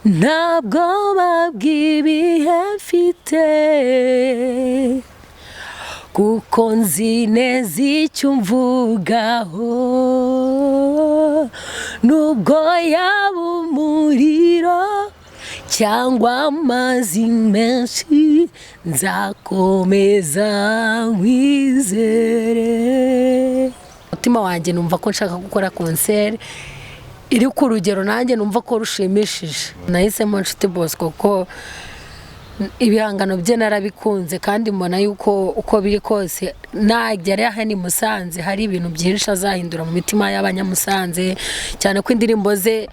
ntabwo babwibihe mfite kuko nzi neza icyo mvugaho nubwo yaba umuriro cyangwa amazi menshi nzakomeza nkwizere. Umutima wanjye numva ko nshaka gukora konseri iri ku rugero nanjye numva ko rushimishije. Nahisemo Nshuti Bosco ko ibihangano bye narabikunze kandi mbona yuko uko biri kose nagera hano i Musanze hari ibintu byinshi azahindura mu mitima y'abanyamusanze, cyane ko indirimbo ze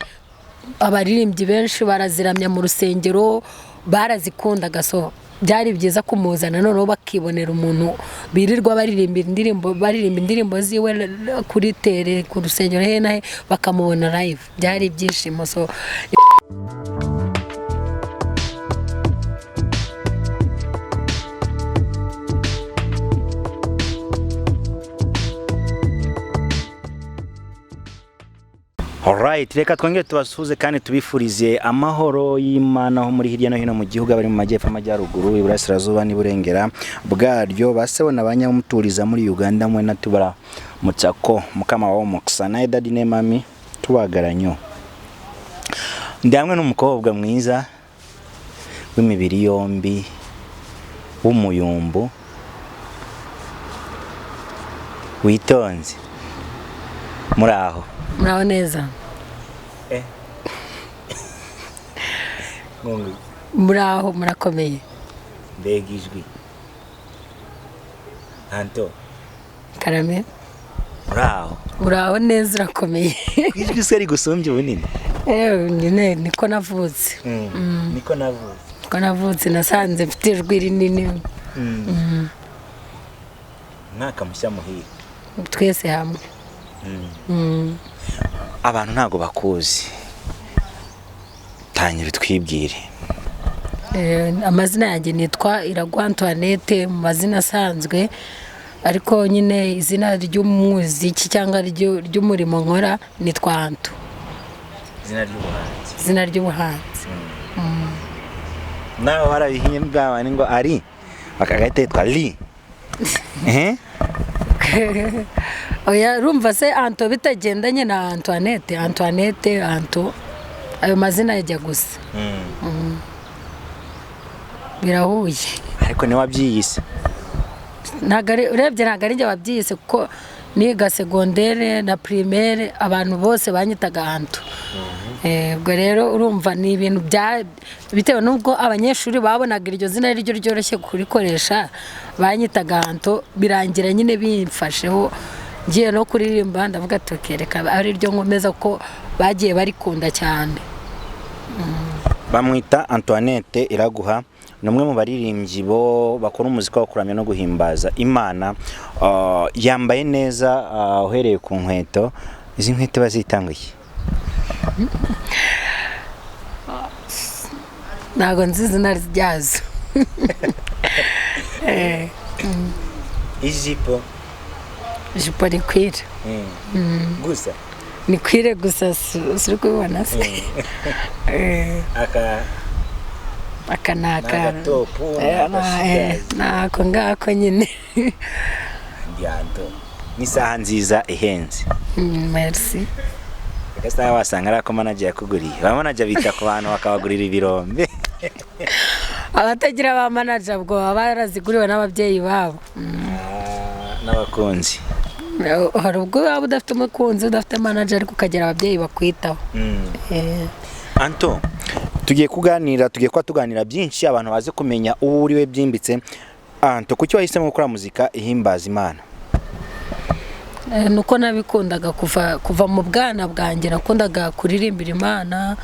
abaririmbyi benshi baraziramya mu rusengero barazikundaga, so byari byiza kumuzana noneho bakibonera umuntu birirwa baririmba indirimbo ziwe kuri tere ku rusengero he nahe bakamubona live, byari ibyishimo. So Alright, reka twongere tubasuhuze kandi tubifurize amahoro y'Imana ho muri hirya no hino mu gihugu, abari mu majyepfo, amajyaruguru, iburasirazuba n'iburengera bwaryo. Basebona abanyamuturiza muri Uganda mwe natubara mutsako mukama wa Moksana Edadi ne mami tubagaranyo. Ndi hamwe n'umukobwa mwiza w'imibiri yombi w'umuyumbu witonze. Muraho neza muraho murakomeye. Mbega ijwi Anto Karame muraho neza urakomeye. Ijwi se ari gusumbya ubunini? Nyine niko navutse. Niko navutse nasanze mfite ijwi rinini. Mwaka mushya muhire twese hamwe. Abantu ntago bakuzi, tangira twibwire. Amazina yanjye nitwa Iragwa Antoinette mu mazina asanzwe, ariko nyine izina ry'umuziki cyangwa ry'umurimo nkora nitwa Anto. Izina ry'ubuhanzi. Nawe warabihinye bwabane ngo ari bakagahita yitwa Li. Oya rumva se Anto bitagendanye na Antoinette, Anto ayo mazina yajya gusa. Birahuye. Ariko ni wabyiyise? Urebye ntabwo ari njye wabyiyise kuko niga secondaire na primaire abantu bose banyitaga Anto. Ubwo rero urumva ni ibintu bitewe n'ubwo abanyeshuri babonaga iryo zina ryo ryoroshye kurikoresha banyitaga Anto, birangira nyine bimfasheho ngiye no kuririmba ndavuga tokereka ari ryo nkomeza ko bagiye barikunda cyane. Bamwita Antoinette Iraguha, numwe mu baririmbyi bo bakora umuziki wo kuramya no guhimbaza Imana. Yambaye neza uhereye ku nkweto. Izi nkweto bazitanguye? Ntago nzi izina ryazo. Ijipo ni kwire. Gusa ni kwire gusa suri kubibona se. Aka nako ngako nyine. Ndianto ni saha nziza ihenze. Merci. Kasa wasanga arako manager yakuguriye. Ba manager bita ku bantu bakabagurira ibirombe. Abatagira ba manager bwo baraziguriwe n'ababyeyi babo. N'abakunzi. Hari ubwo waba udafite umukunzi udafite manager ariko ukagera ababyeyi bakwitaho. Anto tugiye tuganira byinshi abantu baze kumenya uwo uriwe byimbitse. Anto kuki wahisemo gukora muzika ihimbaza Imana? Nuko nabikundaga kuva mu bwana bwanjye, nakundaga kuririmbira Imana,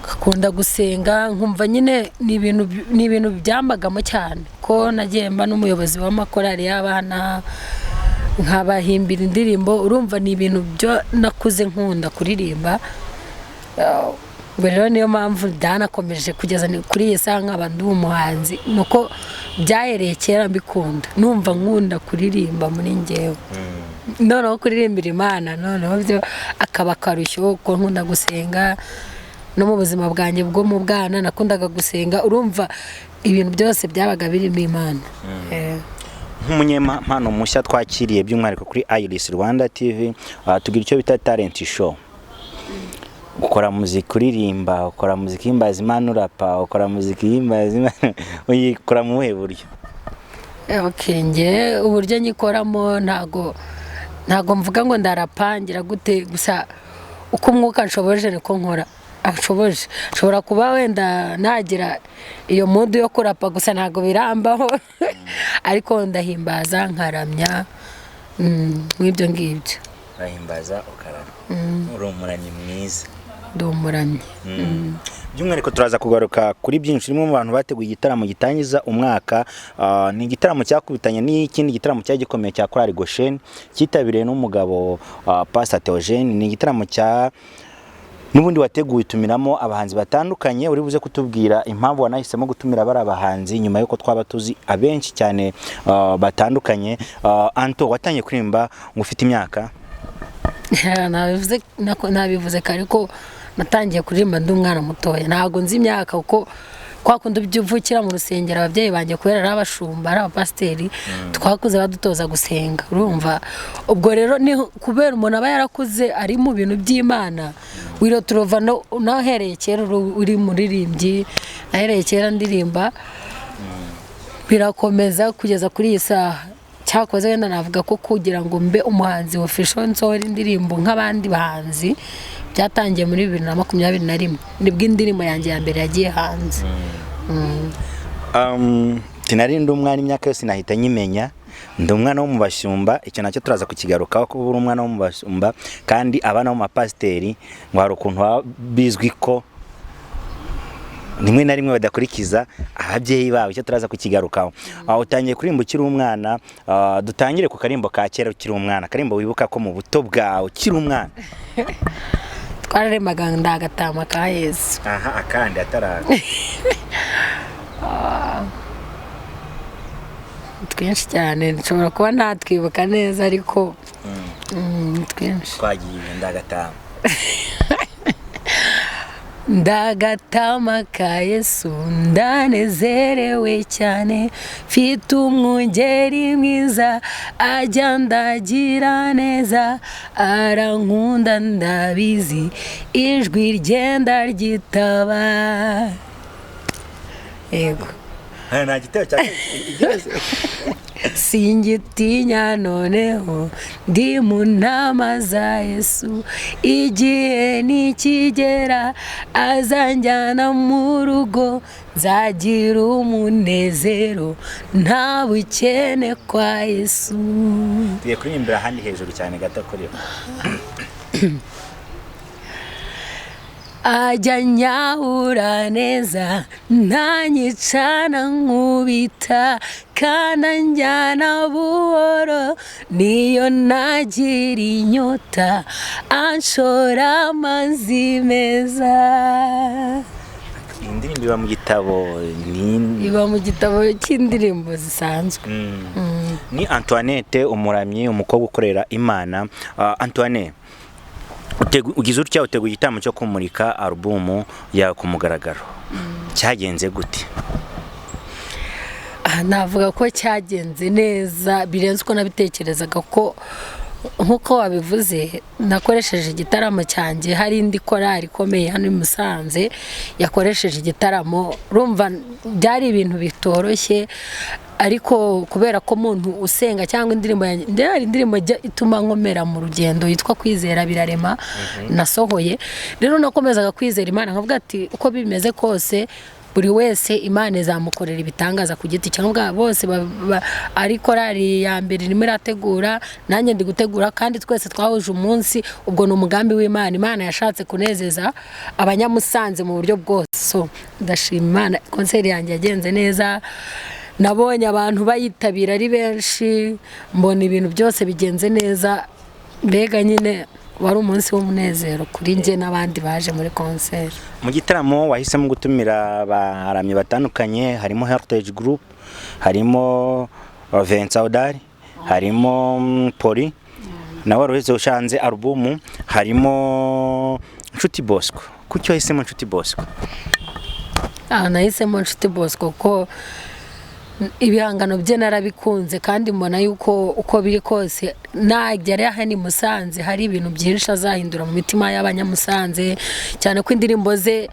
akunda gusenga, nkumva nyine ni ibintu byambagamo cyane ko nagiye mba n'umuyobozi w'amakorali y'abana nkabahimbira indirimbo. Urumva ni ibintu byo nakuze nkunda kuririmba. Rero niyo mpamvu danakomeje kugeza kuri iyi saha nkaba ndi umuhanzi, nuko byahereye kera mbikunda, numva nkunda kuririmba muri njyewe. Noneho kuririmbira Imana noneho byo akaba karushyo ko nkunda gusenga no mu buzima bwanjye bwo mu bwana nakundaga gusenga, urumva ibintu byose byabaga birimo Imana. Nk'umunyempano mushya twakiriye by'umwihariko kuri Iris Rwanda TV, tugira icyo bita talent show. Ukora muziki, uririmba, ukora muziki himbaza Imana, urapa, ukora muziki himbaza Imana, uyikora mu buhe buryo? Okay, nge uburyo nyikoramo ntago mvuga ngo ndarapangira gute, gusa uko umwuka nshoboje niko nkora. Ashoboje shobora kuba wenda nagira iyo mood yo kurapa, gusa ntago birambaho ariko ndahimbaza nkaramya mwibyo ngibyo. Urahimbaza ukaramya, uri umuramyi mwiza. Ndi umuramyi. By'umwihariko turaza kugaruka kuri byinshi. Rimwe mu bantu bateguye igitaramo gitangiza umwaka, ni igitaramo cyakubitanye n'ikindi gitaramo cyagikomeye cya Korali Goshen cyitabiriye n'umugabo Pastor Theogene. Ni igitaramo cya n'ubundi wateguye utumiramo abahanzi batandukanye. Uri buze kutubwira impamvu wanahisemo gutumira bari abahanzi nyuma yuko twaba tuzi abenshi cyane batandukanye. Anto, watangiye kuririmba ngo ufite imyaka? Nabivuze kare ko natangiye kuririmba ndi umwana mutoya, ntago nzi imyaka kuko kwakundi byuvukira mu rusengero ababyeyi banjye kubera ari abashumba, ari abapasiteri, twakuze badutoza gusenga, urumva. Ubwo rero ni kubera umuntu aba yarakuze ari mu bintu by'Imana, wiro turova nahereye kera uri muririmbyi, nahereye kera ndirimba, birakomeza kugeza kuri iyi saha. Cyakoze wenda navuga ko kugira ngo mbe umuhanzi official nsohora indirimbo nk'abandi bahanzi byatangiye muri 2021 nibwo indirimbo yanjye ya mbere yagiye hanze. Tinari ndi umwana imyaka yose nahita nyimenya, ndi umwana wo mu bashyumba. Icyo nacyo turaza kukigarukaho ko uri umwana wo mu bashyumba, kandi abana bo mu mapasiteri ngo hari ukuntu bizwi ko nimwe na rimwe badakurikiza ababyeyi babo. Icyo turaza kukigarukaho. Utangiye kurimba ukiri umwana, dutangire ku karimbo ka kera ukiri umwana, karimbo wibuka ko mu buto bwawe ukiri umwana. Twararemaga ndagatama ka Yesu. Aha, akandi ataraga. Twinshi cyane nshobora kuba ntatwibuka neza ariko twinshi. Twagiye ndagatama. Ndagatama ka Yesu ndanezerewe cyane, mfite umwungeri mwiza ajya ndagira neza, arankunda ndabizi ijwi ryenda ryitaba. Yego. Nta gitero cyane igeze. Singitinya noneho ndi mu ntama za Yesu, igihe nikigera azanjyana mu rugo, nzagira umunezero nta bukene kwa Yesu. Tugiye kuririmbira ahandi hejuru cyane gato kuri ajya nyahura neza ntanyicana nkubita, kananjyana buhoro niyo nagira inyota, anshora amazi meza. Indirimbo iba mu gitabo, iba mu gitabo cy'indirimbo zisanzwe. Ni Antoinette umuramyi, umukobwa ukorera Imana. Antoinette, ugize utya uteguye igitaramo cyo kumurika album ya ku mugaragaro, cyagenze gute? Navuga ko cyagenze neza birenze uko nabitekerezaga, ko nkuko wabivuze nakoresheje igitaramo cyanjye, hari indi korali ikomeye hano i Musanze yakoresheje igitaramo. Urumva byari ibintu bitoroshye, ariko kubera ko umuntu usenga cyangwa indirimbo yanjye indirimbo ituma nkomera mu rugendo yitwa Kwizera Birarema nasohoye, rero nakomezaga kwizera Imana nkavuga ati uko bimeze kose buri wese Imana izamukorera ibitangaza ku giti cyangwa bose ari korali ya mbere irimo irategura, nanjye ndi gutegura, kandi twese twahuje umunsi. Ubwo ni umugambi w'Imana. Imana yashatse kunezeza abanyamusanze mu buryo bwose. So ndashima Imana, konseri yanjye yagenze neza, nabonye abantu bayitabira ari benshi, mbona ibintu byose bigenze neza, mbega nyine wari umunsi w'umunezero kuri njye n'abandi baje muri konseri. Mu gitaramo wahisemo gutumira abaramyi batandukanye, harimo Heritage Group, harimo Vincent Audari, harimo Poli, nawe waruheze ushanze album, harimo Nshuti Bosco. kuki wahisemo Nshuti Bosco? Nahisemo Nshuti Bosco ko ibihangano bye narabikunze kandi mbona yuko uko biri kose nagera hano i Musanze hari ibintu byinshi azahindura mu mitima y'abanyamusanze, cyane ko indirimbo ze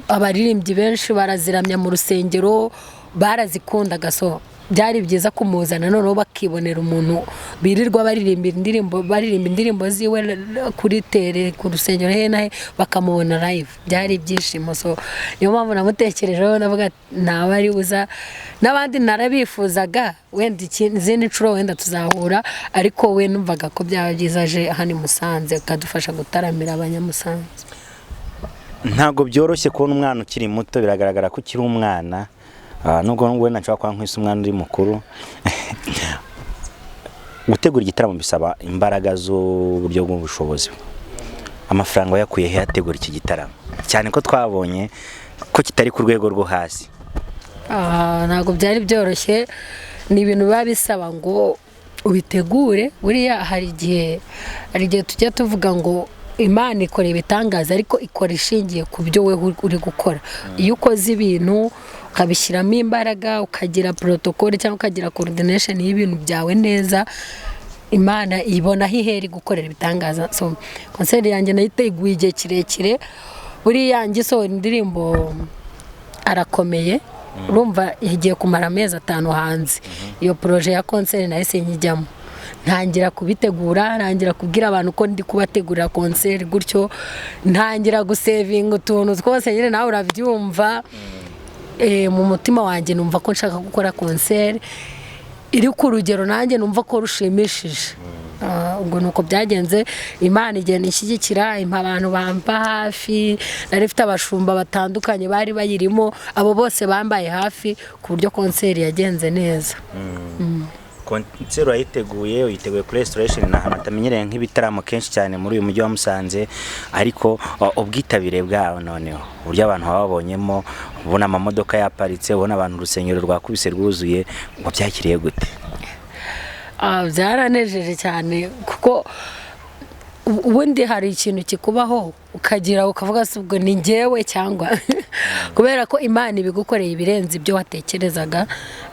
abaririmbyi benshi baraziramya mu rusengero barazikundaga, so byari byiza kumuzana noneho bakibonera umuntu birirwa baririmba indirimbo ziwe kuri tere ku rusengero he bakamubona live, byari ibyishimo. So niyo mpamvu namutekerejeho navuga naba ari uza, n'abandi narabifuzaga wenda izindi nshuro wenda tuzahura, ariko we numvaga ko byaba byiza aje hano i Musanze akadufasha gutaramira abanyamusanze. Ntabwo byoroshye kubona umwana ukiri muto, biragaragara ko ukiri umwana, nubwo wenda nshobora kuba nkwise umwana uri mukuru. Gutegura igitaramo bisaba imbaraga z'uburyo bw'ubushobozi. Amafaranga yakuye he ategura iki gitaramo, cyane ko twabonye ko kitari ku rwego rwo hasi? Ntabwo byari byoroshye, ni ibintu biba bisaba ngo ubitegure. Buriya hari igihe tujya tuvuga ngo Imana ikora ibitangaza, ariko ikora ishingiye ku byo we uri gukora. Iyo ukoze ibintu ukabishyiramo imbaraga, ukagira protocole cyangwa ukagira coordination y'ibintu byawe neza, Imana ibona aho ihera gukorera ibitangaza. So concert yanjye nayiteguye igihe kirekire, buriya ngisohora indirimbo Arakomeye, urumva yagiye kumara amezi 5 hanze. Iyo projet ya concert nahise nyijyamo, ntangira kubitegura, ntangira kubwira abantu ko ndi kubategurira concert, gutyo ntangira gusevinga utuntu twose nyine nawe urabyumva. Mu mutima wanjye numva ko nshaka gukora concert iri ku rugero nanjye numva ko rushimishije. Ubwo nuko byagenze, Imana igenda ishyigikira, impa abantu bamba hafi, nari mfite abashumba batandukanye bari bayirimo, abo bose bambaye hafi ku buryo concert yagenze neza. Concert uyiteguye kuri Restoration, n'ahantu atamenyereye nk'ibitaramo kenshi cyane muri uyu mujyi wa Musanze, ariko ubwitabire bwaho noneho uburyo abantu babonyemo, ubona amamodoka yaparitse, ubona abantu urusengero rwakubise rwuzuye, ngo byakiriye gute? Byaranejeje cyane, kuko ubundi hari ikintu kikubaho ukagira ukavuga ubwo ni njyewe cyangwa kubera ko Imana ibigukoreye ibirenze ibyo watekerezaga.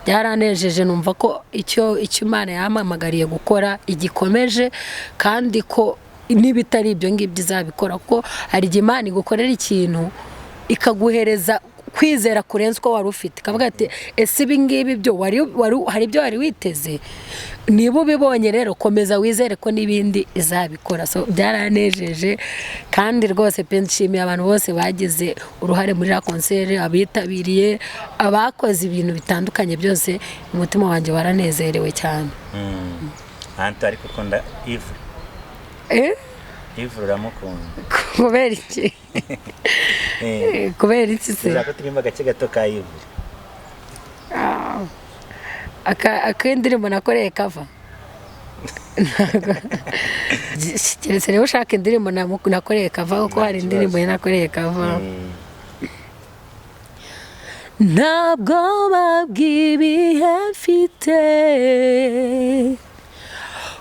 Byaranejeje, numva ko icyo Imana yampamagariye gukora igikomeje, kandi ko n'ibitari ibyo ngibyo izabikora, kuko hari igihe Imana igukorera ikintu ikaguhereza kwizera kurenza uko wari ufite, kavuga ati ese ibi ngibi byo hari ibyo wari witeze, niba ubibonye rero komeza wizere ko n'ibindi izabikora. So byaranejeje, kandi rwose pe nshimiye abantu bose bagize uruhare muri la concert, abitabiriye, abakoze ibintu bitandukanye, byose umutima wanjye waranezerewe cyane. Anto ariko ukunda Yves? Yves uramukunda? Kubera iki? Kubera iki se? Uzako turimba agace gato ka Yves. Akindirimbo nakoreye cover. Keretse rero ushaka indirimbo nakoreye cover, kuko hari indirimbo nakoreye cover. Ntabwo babwibihe mfite,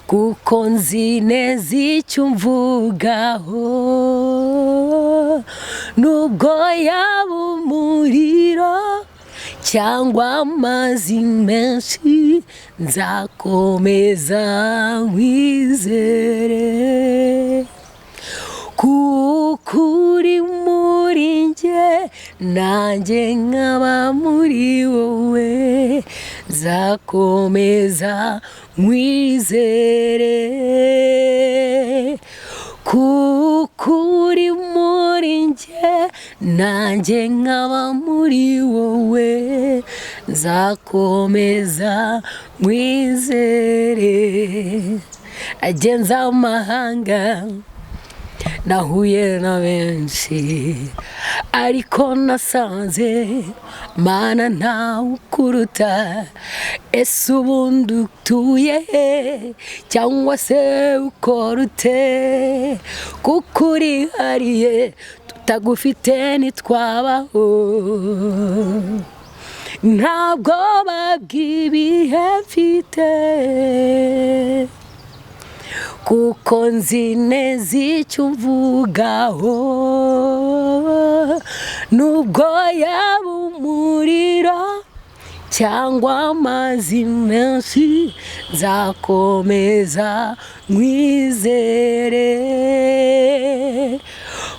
kuko nzi neza icyo mvugaho, nubwo yaba umuriro cyangwa amazi menshi, nzakomeza nkwizere, kuko uri muri njye nanjye nkaba muri wowe, nzakomeza nkwizere, kuko uri muri njye nanjye nkaba muri wowe, nzakomeza nkwizere. Agenza amahanga nahuye na benshi, ariko nasanze Mana ntawe ukuruta. Ese ubundi utuye he, cyangwa se ukora ute? Kuko urihariye, tutagufite ntitwabaho. Ntabwo babwibihe mfite, kuko nzi neza icyo mvugaho, nubwo yaba umuriro cyangwa amazi menshi nzakomeza nkwizere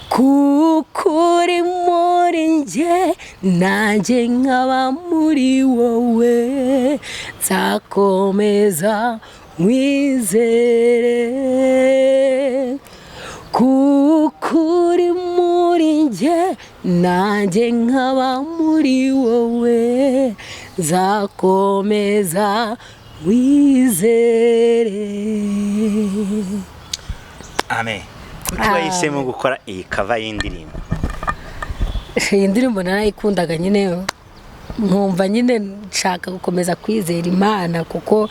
kuko uri muri njye nanjye nkaba muri wowe nzakomeza nkwizere kuko uri muri njye nanjye nkaba muri wowe nzakomeza wizere. Amen. Kuki wahisemo gukora iyi cover y'indirimbo? Iyi ndirimbo narayikundaga nyine nkumva nyine nshaka gukomeza kwizera Imana kuko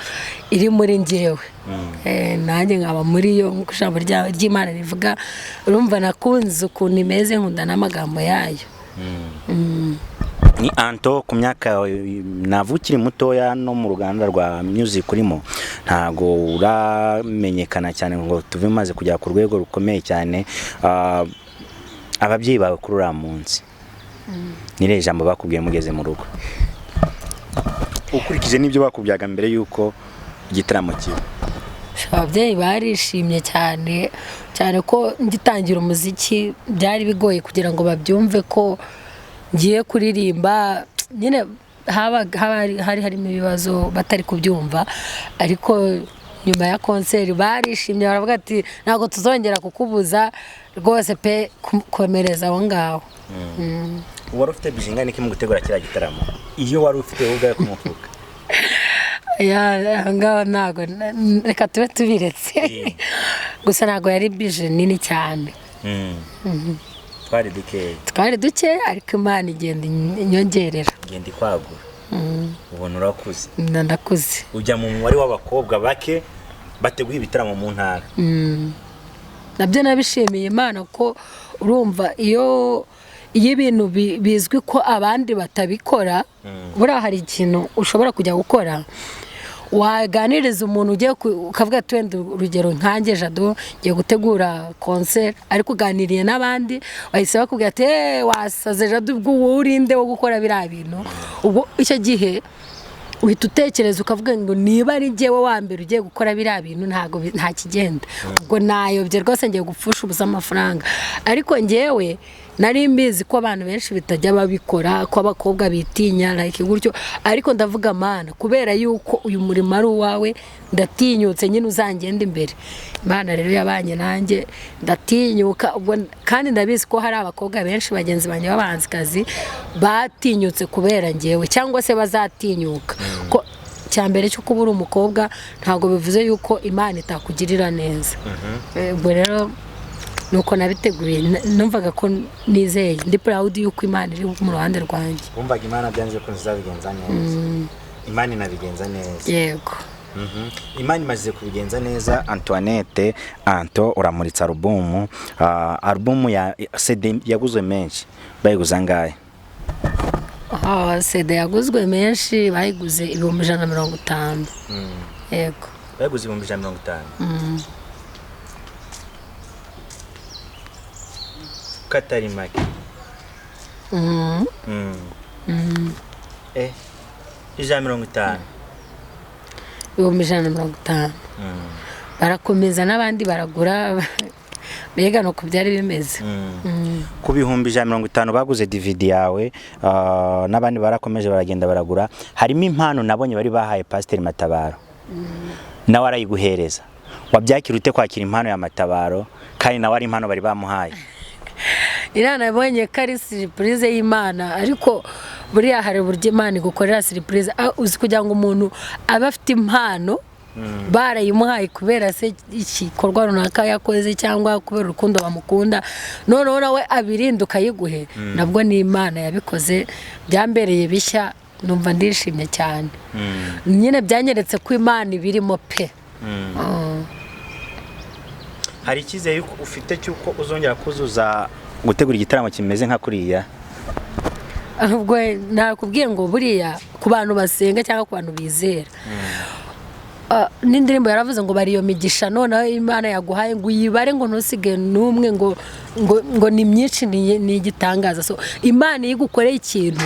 iri muri njyewe. Nanjye nkaba muri yo nk'uko ijambo ry'Imana rivuga, urumva nakunze ukuntu imeze, nkunda n'amagambo yayo. Ni Anto, ku myaka navukiri mutoya no mu ruganda rwa music urimo ntago uramenyekana cyane ngo tuve maze kujya ku rwego rukomeye cyane. Ababyeyi bawe kuri uriya munsi nire jambo bakubwiye mugeze mu rugo, ukurikije n'ibyo bakubyaga mbere yuko igitaramo kiba? Ababyeyi barishimye cyane cyane ko ngitangira umuziki byari bigoye kugira ngo babyumve ko ngiye kuririmba. Nyine hari harimo ibibazo batari kubyumva, ariko nyuma ya konseri barishimye, baravuga ati ntabwo tuzongera kukubuza rwose pe, komereza aho ngaho. Wari ufite bijingana iki mu gutegura kiriya gitaramo? Iyo wari ufite ubwawe ku mufuka? Ngaho ntabwo, reka tube tubiretse. Gusa ntabwo yari bije nini cyane. Twari duke ariko Imana igenda inyongerera, igenda ikwagura. Ubona urakuze? Ndakuze. Ujya mu mubare w'abakobwa bake bateguye ibitaramo mu ntara. Nabyo nabishimiye Imana ko urumva iyo ibintu bizwi ko abandi batabikora, buriya hari ikintu ushobora kujya gukora waganiriza umuntu ugiye ukavuga ati wenda urugero nkanjye Jado ngiye gutegura concert, ariko uganiriye n'abandi bahise bakubwira ati wasaze Jado ubwo urinde wo gukora biriya bintu. Ubwo icyo gihe uhita utekereza ukavuga ngo niba ari njyewe wa mbere ugiye gukora biriya bintu nta kigenda, ubwo nayobye rwose ngiye gupfusha ubusa amafaranga. Ariko njyewe nari mbizi ko abantu benshi bitajya babikora, ko abakobwa bitinya like gutyo, ariko ndavuga Mana, kubera yuko uyu murimo ari uwawe ndatinyutse nyine uzangenda imbere. Imana rero yabanye nanjye ndatinyuka, kandi ndabizi ko hari abakobwa benshi bagenzi banjye b'abahanzikazi batinyutse kubera njyewe, cyangwa se bazatinyuka. Ko cyambere cyo kubura umukobwa ntago bivuze yuko Imana itakugirira neza. Ubwo rero nuko nabiteguye, numvaga ko nizeye, ndi proud yuko Imana iri mu ruhande rwanjye. Wumvaga Imana byanze ko nzabigenza neza? Imana inabigenza neza. Yego. Imana imaze kubigenza neza. Antoinette, Anto uramuritsa album. Album ya CD yaguzwe menshi, bayiguza ngahe? CD yaguzwe menshi, bayiguze 150. Yego. Bayiguze 150. Katari make. Ijana 50. 150. Barakomeza n'abandi baragura, mbega no kubyari bimeze. Ku bihumbi 150 baguze DVD yawe, n'abandi barakomeje baragenda baragura. Harimo impano nabonye bari bahaye Pasteur Matabaro, nawe arayiguhereza. Wabyakira ute kwakira impano ya Matabaro kandi nawe ari impano bari bamuhaye? Irana nabonye ko ari surprise y'Imana, ariko buriya hari uburyo Imana igukorera surprise. Uzi kugira ngo umuntu aba afite impano barayimuhaye kubera se igikorwa runaka yakoze cyangwa kubera urukundo bamukunda, noneho nawe abirinduka yiguhe, nabwo ni Imana yabikoze. Byambereye bishya, numva ndishimye cyane. Nyine byanyeretse ko Imana ibirimo pe. Hari ikize yuko ufite cyuko uzongera kuzuza gutegura igitaramo kimeze nka kuriya? Ubwo nakubwiye ngo buriya ku bantu basenga cyangwa ku bantu bizera, n'indirimbo yaravuze ngo bari iyo migisha noneho Imana yaguhaye ngo uyibare ngo ntusige n'umwe ngo ni myinshi ni igitangaza. So Imana iyo igukoreye ikintu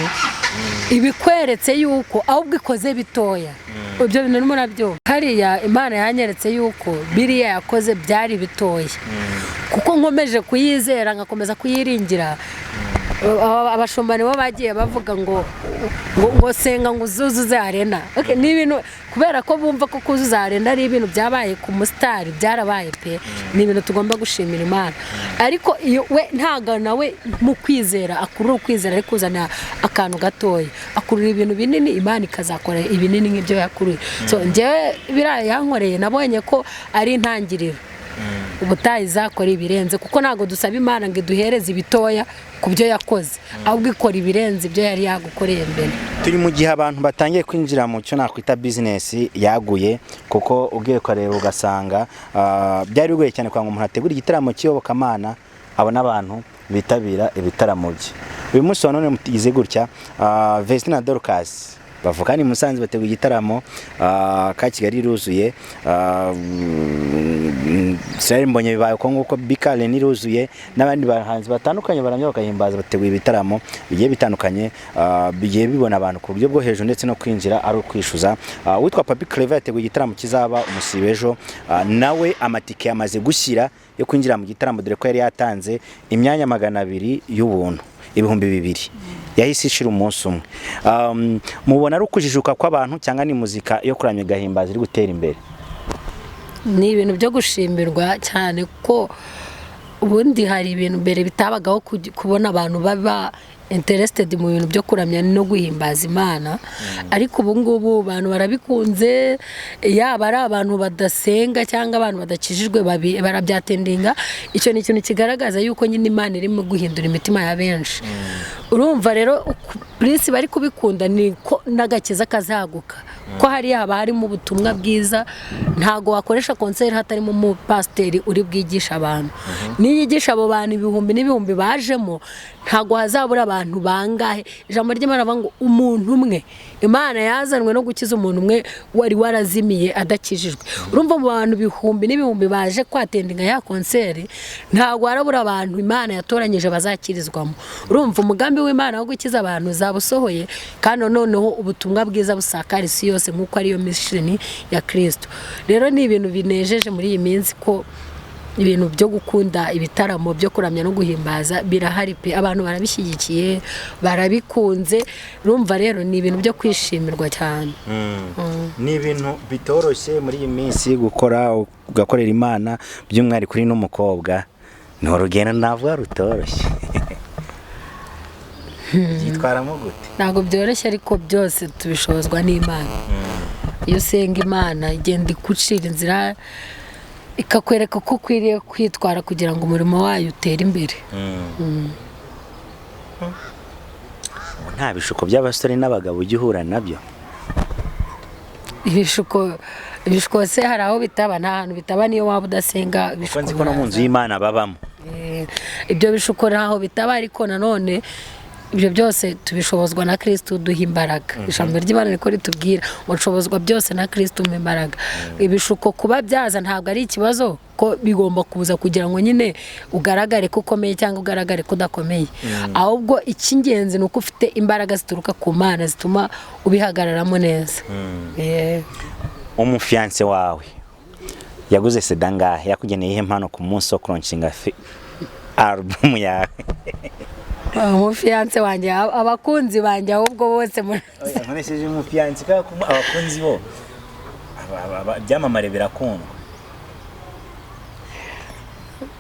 ibikweretse yuko ahubwo ikoze bitoya. Ibyo bintu murabyo hariya Imana yanyeretse yuko biriya yakoze byari bitoya, kuko nkomeje kuyizera ngakomeza kuyiringira. Abashumba nibo bagiye bavuga ngo senga ngo uzuzuze arena. Okay, ni ibintu kubera ko bumva ko kuzuza arena ari ibintu byabaye ku mustari, byarabaye pe, ni ibintu tugomba gushimira Imana. Ariko iyo we ntaga nawe mu kwizera akurura ukwizera ari kuzana akantu gatoya, akurura ibintu binini, Imana ikazakora ibinini nk'ibyo yakuruye. So njyewe biraye yankoreye nabonye ko ari intangiriro, ubutayi zakora ibirenze, kuko ntago dusaba Imana ngo iduhereze ibitoya ku byo yakoze, ahubwo ikora ibirenze ibyo yari yagukoreye mbere. Turi mu gihe abantu batangiye kwinjira mu cyo nakwita business yaguye, kuko ugiye kureba ugasanga byari bigoye cyane kwa ngo umuntu ategura igitaramo cy'iyobokamana abona abantu bitabira ibitaramo bye. Uyu munsi wa none mutigize gutya, Vestine na Dorcas bavuga ni Musanze bateguye igitaramo ka Kigali ruzuye, Israel Mbonye bibaye ko nguko Bikale niruzuye, n'abandi bahanzi batandukanye baramya bakahimbaza bateguye ibitaramo bigiye bitandukanye, bigiye bibona abantu ku buryo bwo hejuru ndetse no kwinjira ari ukwishuza. Witwa Papi Clever yateguye igitaramo kizaba umusibejo, nawe amatike yamaze gushyira yo kwinjira mu gitaramo, dore ko yari yatanze imyanya 200 y'ubuntu, 2,000 yahise ishira umunsi umwe. Mubona ari ukujijuka kw'abantu cyangwa ni muzika yo kuramya gahimbaza iri gutera imbere? Ni ibintu byo gushimirwa cyane, ko ubundi hari ibintu mbere bitabagaho kubona abantu baba interested mu bintu byo kuramya no guhimbaza Imana. Ariko ubu ngubu abantu barabikunze, yaba ari abantu badasenga cyangwa abantu badakijijwe barabyatendinga. Icyo ni ikintu kigaragaza yuko nyine Imana irimo guhindura imitima ya benshi. Urumva rero Prince bari kubikunda ni ko n'agakiza kazaguka, ko hari haba harimo ubutumwa bwiza. Ntago wakoresha concert hatarimo mu pasiteri uri bwigisha abantu. Niyigisha abo bantu ibihumbi n'ibihumbi bajemo, ntago hazabura abantu bangahe. Ijambo ry'Imana ngo umuntu umwe, Imana yazanwe no gukiza umuntu umwe wari warazimiye adakijijwe. Urumva mu bantu ibihumbi n'ibihumbi baje kwatendinga ya concert, ntago harabura abantu Imana yatoranyije bazakirizwamo. Urumva umugambi w'Imana wo gukiza abantu zabusohoye, kandi noneho ubutumwa bwiza busakara isi yose nk'uko ariyo mission ya Kristo. Rero ni ibintu binejeje muri iyi minsi ko ibintu byo gukunda ibitaramo byo kuramya no guhimbaza birahari pe, abantu barabishyigikiye barabikunze. Urumva rero ni ibintu byo kwishimirwa cyane. Ni ibintu bitoroshye muri iyi minsi gukora, ugakorera Imana by'umwihariko kuri n'umukobwa, ni urugendo navuga rutoroshye. Yitwaramo gute? Ntabwo byoroshye, ariko byose tubishobozwa n'Imana. Iyo usenga Imana igenda ikucira inzira, ikakwereka ko ukwiriye kwitwara kugira ngo umurimo wayo utere imbere. Nta bishuko by'abasore n'abagabo ujya uhura nabyo? Ibishuko se hari aho bitaba, nta hantu bitaba niyo waba udasenga. Kuko nzi ko no mu nzu y'Imana babamo. Ibyo bishuko ntaho bitaba, ariko nanone ibyo byose tubishobozwa na Kristo duha imbaraga. Ijambo ry'Imana riko ritubwira ngo nshobozwa byose na Kristo umpa imbaraga. Ibishuko kuba byaza ntabwo ari ikibazo, ko bigomba kuza kugira ngo nyine ugaragare ko ukomeye cyangwa ugaragare ko udakomeye. Ahubwo icy'ingenzi ni uko ufite imbaraga zituruka ku Mana zituma ubihagararamo neza. Umufiance wawe yaguze seda ngahe, yakugeneye impano ku munsi wo kuronshinga album yawe? Umufiance wanjye, abakunzi banjye ahubwo bose nkoresheje umufiance ka abakunzi bo byamamare birakundwa.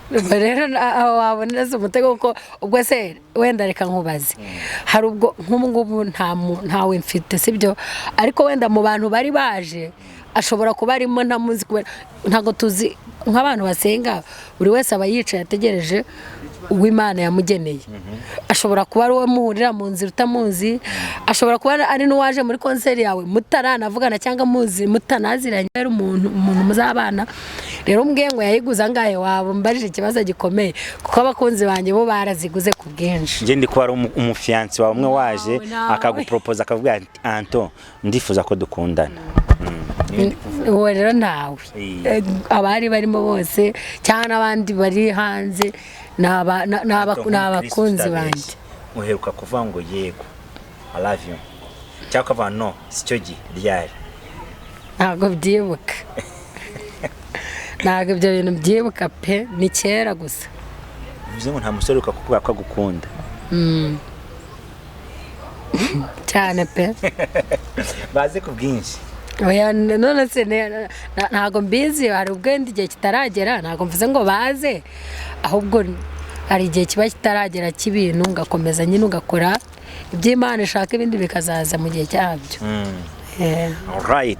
Rero aho waboneza umutego ko ubwo se wenda reka nkubaze, hari ubwo nk'ubu ntawe mfite sibyo, ariko wenda mu bantu bari baje ashobora kuba arimo ntamuzi, ntago tuzi nk'abantu basenga buri wese aba yicaye ategereje uw'Imana yamugeneye. Ashobora kuba ari uwo muhurira mu nzira utamuzi, ashobora kuba ari n'uwaje muri concert yawe mutaranavugana cyangwa muzi mutanaziranye, ari umuntu muzabana. Rero mbwiye ngo yayiguza ngahe, waba mbarije ikibazo gikomeye, kuko abakunzi banjye bo baraziguze ku bwinshi. Nje ndi ko ari umufiance wawe umwe waje akagupropose akavuga Anto ndifuza ko dukundana. wifuza uwo rero ntawe abari barimo bose cyangwa n'abandi bari hanze ni abakunzi banjye. Uheruka kuvuga ngo yego I love you cyangwa ukavuga no sicyo gihe ryari? Ntabwo byibuka ntabwo ibyo bintu byibuka pe, ni kera gusa. Bivuze ngo nta musore ukakubwira ko agukunda cyane pe. baze ku bwinshi. Oya none se ntabwo mbizi, hari ubwenda igihe kitaragera, ntabwo mvuze ngo baze, ahubwo hari igihe kiba kitaragera cy'ibintu ngakomeza nyine ugakora iby'Imana ishaka, ibindi bikazaza mu gihe cyabyo. Alright.